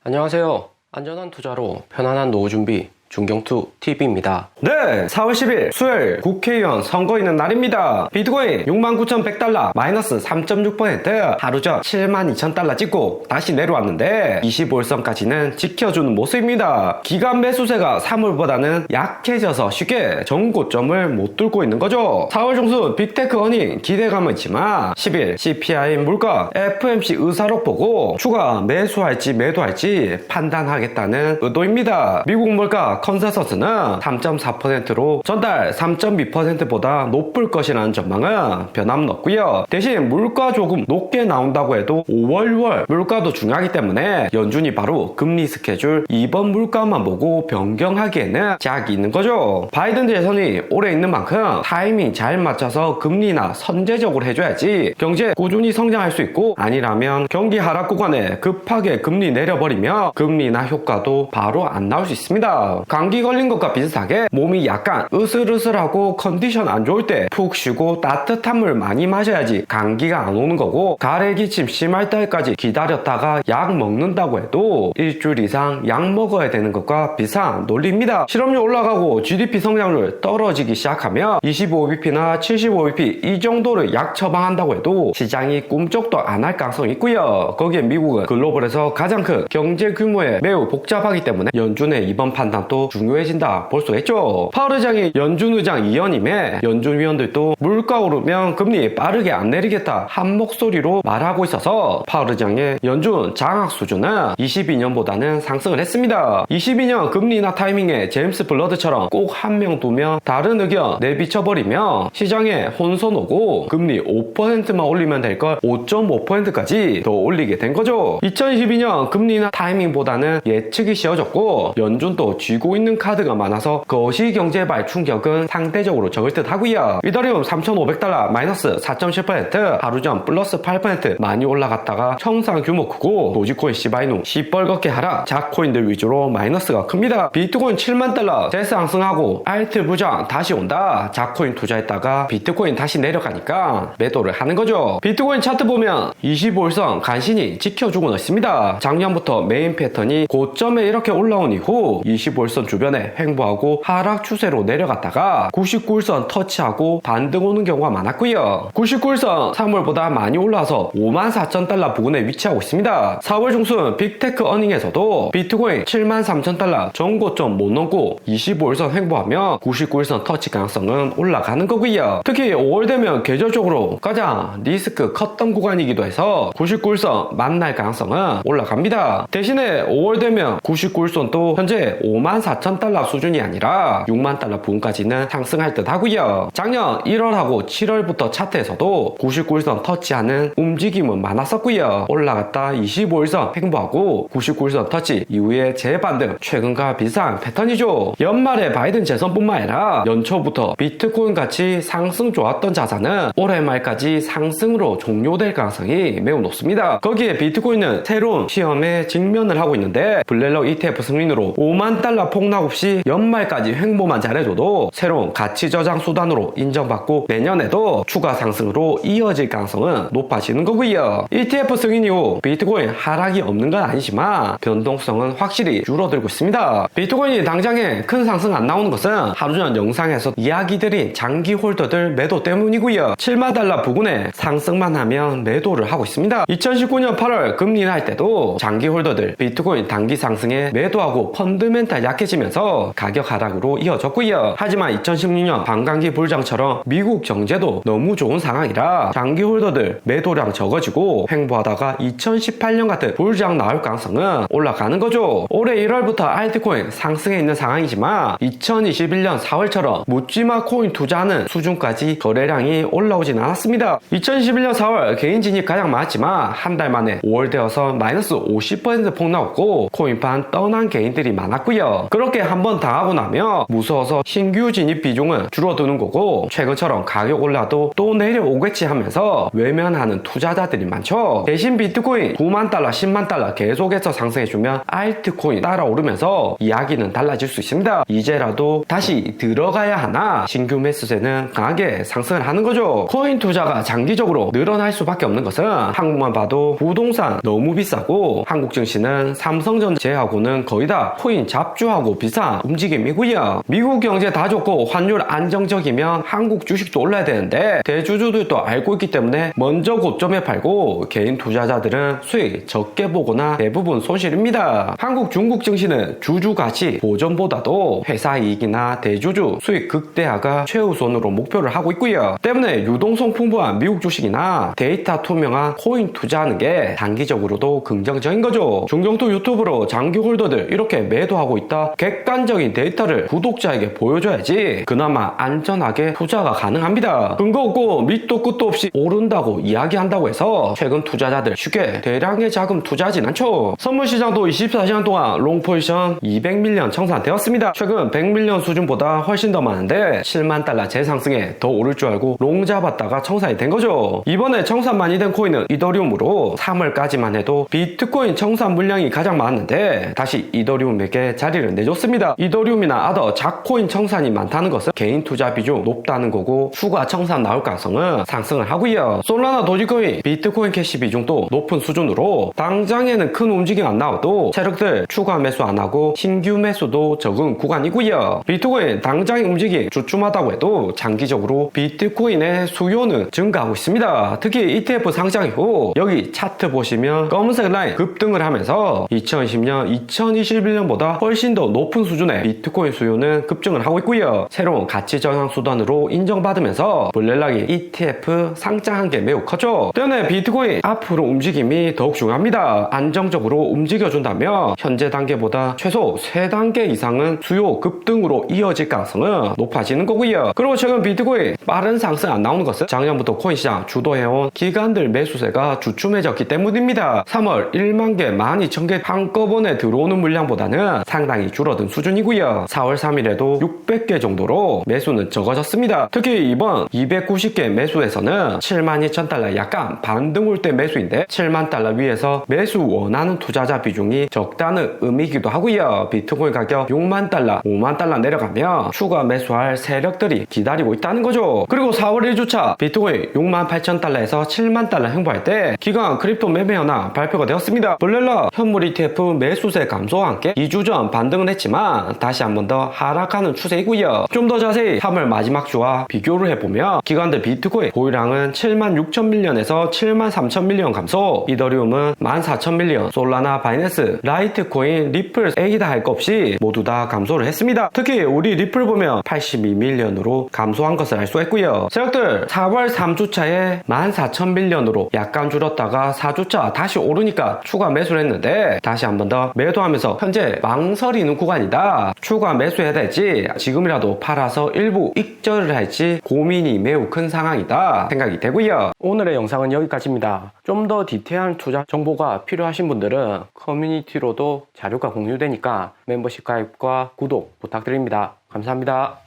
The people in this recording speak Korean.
안녕하세요. 안전한 투자로 편안한 노후 준비 중경투TV입니다. 네, 4월 10일 수요일 국회의원 선거 있는 날입니다. 비트코인 69,100달러 마이너스 3.6%, 하루 전 72,000달러 찍고 다시 내려왔는데 25일선까지는 지켜주는 모습입니다. 기간 매수세가 3월보다는 약해져서 쉽게 전고점을 못 뚫고 있는 거죠. 4월 중순 빅테크 어닝 기대감은 있지만 10일 CPI 물가, FMC 의사록 보고 추가 매수할지 매도할지 판단하겠다는 의도입니다. 미국 물가 컨센서스는 3.4%로 전달 3.2%보다 높을 것이라는 전망은 변함없고요. 대신 물가 조금 높게 나온다고 해도 5월, 6월 물가도 중요하기 때문에 연준이 바로 금리 스케줄 이번 물가만 보고 변경하기에는 제약이 있는 거죠. 바이든 재선이 오래 있는 만큼 타이밍 잘 맞춰서 금리나 선제적으로 해줘야지 경제 꾸준히 성장할 수 있고, 아니라면 경기 하락 구간에 급하게 금리 내려버리면 금리나 효과도 바로 안 나올 수 있습니다. 감기 걸린 것과 비슷하게 몸이 약간 으슬으슬하고 컨디션 안 좋을 때 푹 쉬고 따뜻한 물 많이 마셔야지 감기가 안 오는 거고, 가래 기침 심할 때까지 기다렸다가 약 먹는다고 해도 일주일 이상 약 먹어야 되는 것과 비슷한 논리입니다. 실업률 올라가고 GDP 성장률 떨어지기 시작하면 25bp나 75bp 이 정도를 약 처방한다고 해도 시장이 꿈쩍도 안 할 가능성이 있고요. 거기에 미국은 글로벌에서 가장 큰 경제 규모에 매우 복잡하기 때문에 연준의 이번 판단도 중요해진다 볼 수 있죠. 파월 의장이 연준 의장 이연임에 연준 위원들도 물가 오르면 금리 빠르게 안 내리겠다 한 목소리로 말하고 있어서 파월 의장의 연준 장악 수준은 22년보다는 상승을 했습니다. 22년 금리 인하 타이밍에 제임스 블러드처럼 꼭 한 명 두명 다른 의견 내비쳐버리면 시장에 혼선 오고 금리 5%만 올리면 될 걸 5.5%까지 더 올리게 된 거죠. 2022년 금리 인하 타이밍보다는 예측이 쉬워졌고 연준도 쥐고 있는 카드가 많아서 거시경제발 충격은 상대적으로 적을 듯 하고요. 이더리움 3,500달러 마이너스 4.7%, 하루 전 플러스 8% 많이 올라갔다가 형상 규모 크고, 도지코인 시바이누 시뻘겋게 하락, 작코인들 위주로 마이너스가 큽니다. 비트코인 7만 달러 대상승하고 알트 부장 다시 온다, 작코인 투자했다가 비트코인 다시 내려가니까 매도를 하는 거죠. 비트코인 차트 보면 25일선 간신히 지켜주고 있습니다. 작년부터 메인 패턴이 고점에 이렇게 올라온 이후 25일선 주변에 횡보하고 하락 추세로 내려갔다가 99일선 터치하고 반등 오는 경우가 많았고요. 99일선 3월보다 많이 올라서 54,000달러 부근에 위치하고 있습니다. 4월 중순 빅테크 어닝에서도 비트코인 73,000달러 전고점 못 넘고 25일선 횡보하며 99일선 터치 가능성은 올라가는 거고요. 특히 5월 되면 계절적으로 가장 리스크 컸던 구간이기도 해서 99일선 만날 가능성은 올라갑니다. 대신에 5월 되면 99일선도 현재 54,000달러 수준이 아니라 6만 달러 부근까지는 상승할 듯 하고요. 작년 1월하고 7월부터 차트에서도 99일선 터치하는 움직임은 많았었고요. 올라갔다 25일선 횡보하고 99일선 터치 이후에 재반등, 최근과 비슷한 패턴이죠. 연말에 바이든 재선뿐만 아니라 연초부터 비트코인 같이 상승 좋았던 자산은 올해 말까지 상승으로 종료될 가능성이 매우 높습니다. 거기에 비트코인은 새로운 시험에 직면을 하고 있는데, 블랙록 ETF 승인으로 5만 달러 폭락 없이 연말까지 횡보만 잘해줘도 새로운 가치 저장 수단으로 인정받고 내년에도 추가 상승으로 이어질 가능성은 높아지는 거고요. ETF 승인 이후 비트코인 하락이 없는 건 아니지만 변동성은 확실히 줄어들고 있습니다. 비트코인이 당장에 큰 상승 안 나오는 것은 하루 전 영상에서 이야기드린 장기 홀더들 매도 때문이고요. 7만 달러 부근에 상승만 하면 매도를 하고 있습니다. 2019년 8월 금리 인하할 때도 장기 홀더들 비트코인 단기 상승에 매도하고 펀드멘탈 약해지면서 가격 하락으로 이어졌고요. 하지만 2016년 반감기 불장처럼 미국 경제도 너무 좋은 상황이라 장기 홀더들 매도량 적어지고 횡보하다가 2018년 같은 불장 나올 가능성은 올라가는 거죠. 올해 1월부터 알트코인 상승해 있는 상황이지만 2021년 4월처럼 묻지마 코인 투자하는 수준까지 거래량이 올라오진 않았습니다. 2021년 4월 개인 진입 가장 많았지만 한 달 만에 5월 되어서 마이너스 50% 폭락했고 코인판 떠난 개인들이 많았고요. 그렇게 한번 당하고 나면 무서워서 신규 진입 비중은 줄어드는 거고, 최근처럼 가격 올라도 또 내려오겠지 하면서 외면하는 투자자들이 많죠. 대신 비트코인 9만 달러, 10만 달러 계속해서 상승해주면 알트코인 따라오르면서 이야기는 달라질 수 있습니다. 이제라도 다시 들어가야 하나 신규 매수세는 강하게 상승을 하는 거죠. 코인 투자가 장기적으로 늘어날 수밖에 없는 것은 한국만 봐도 부동산 너무 비싸고 한국 증시는 삼성전자 제하고는 거의 다 코인 잡주하고 비슷한 움직임이고요. 미국 경제 다 좋고 환율 안정적이면 한국 주식도 올라야 되는데 대주주들도 알고 있기 때문에 먼저 고점에 팔고 개인 투자자들은 수익 적게 보거나 대부분 손실입니다. 한국 중국 증시는 주주 가치 보전보다도 회사 이익이나 대주주 수익 극대화가 최우선으로 목표를 하고 있고요. 때문에 유동성 풍부한 미국 주식이나 데이터 투명한 코인 투자하는 게 단기적으로도 긍정적인 거죠. 중경투 유튜브로 장기 홀더들 이렇게 매도하고 있다 객관적인 데이터를 구독자에게 보여줘야지 그나마 안전하게 투자가 가능합니다. 근거 없고 밑도 끝도 없이 오른다고 이야기한다고 해서 최근 투자자들 쉽게 대량의 자금 투자하진 않죠. 선물 시장도 24시간 동안 롱 포지션 200밀리언 청산되었습니다. 최근 100밀리언 수준보다 훨씬 더 많은데 7만 달러 재상승에 더 오를 줄 알고 롱 잡았다가 청산이 된 거죠. 이번에 청산 많이 된 코인은 이더리움으로 3월까지만 해도 비트코인 청산 물량이 가장 많았는데 다시 이더리움에게 자리를 내줬습니다. 이더리움이나 아더 작코인 청산이 많다는 것은 개인 투자 비중 높다는 거고 추가 청산 나올 가능성은 상승을 하고요. 솔라나 도지코인, 비트코인 캐시 비중도 높은 수준으로 당장에는 큰 움직임 안 나와도 세력들 추가 매수 안 하고 신규 매수도 적은 구간이고요. 비트코인 당장의 움직임 주춤하다고 해도 장기적으로 비트코인의 수요는 증가하고 있습니다. 특히 ETF 상장 이후 여기 차트 보시면 검은색 라인 급등을 하면서 2020년, 2021년보다 훨씬 더 높은 수준의 비트코인 수요는 급증을 하고 있고요. 새로운 가치 정향 수단으로 인정받으면서 블렐락이 ETF 상장한 게 매우 컸죠. 때문에 비트코인 앞으로 움직임이 더욱 중요합니다. 안정적으로 움직여준다면 현재 단계보다 최소 3단계 이상은 수요 급등으로 이어질 가능성은 높아지는 거고요. 그리고 최근 비트코인 빠른 상승 안 나오는 것은 작년부터 코인 시장 주도해온 기관들 매수세가 주춤해졌기 때문입니다. 3월 1만 개, 12,000개 한꺼번에 들어오는 물량보다는 상당히 줄어든 수준이고요. 4월 3일에도 600개 정도로 매수는 적어졌습니다. 특히 이번 290개 매수에서는 72,000달러 약간 반등홀대 매수인데 7만 달러 위에서 매수 원하는 투자자 비중이 적다는 의미이기도 하고요. 비트코인 가격 6만 달러, 5만 달러 내려가면 추가 매수할 세력들이 기다리고 있다는 거죠. 그리고 4월 1주차 비트코인 6만 8천 달러에서 7만 달러 횡보할 때 기관 크립토 매매 현황 발표가 되었습니다. 블렐라 현물 ETF 매수세 감소와 함께 2주 전 반등은 했지만 다시 한 번 더 하락하는 추세이고요. 좀 더 자세히 3월 마지막 주와 비교를 해보면 기관들 비트코인 보유량은 7만 6천 밀리언에서 7만 3천 밀리언 감소, 이더리움은 14,000 밀리언, 솔라나, 바이낸스, 라이트코인, 리플, 에이다 할 것 없이 모두 다 감소를 했습니다. 특히 우리 리플 보면 82밀리언으로 감소한 것을 알 수가 있고요. 세력들 4월 3주차에 14,000 밀리언으로 약간 줄었다가 4주차 다시 오르니까 추가 매수를 했는데 다시 한 번 더 매도하면서 현재 망설이는 구간이다. 추가 매수해야 될지 지금이라도 팔아서 일부 익절을 할지 고민이 매우 큰 상황이다 생각이 되고요. 오늘의 영상은 여기까지입니다. 좀 더 디테일한 투자 정보가 필요하신 분들은 커뮤니티로도 자료가 공유되니까 멤버십 가입과 구독 부탁드립니다. 감사합니다.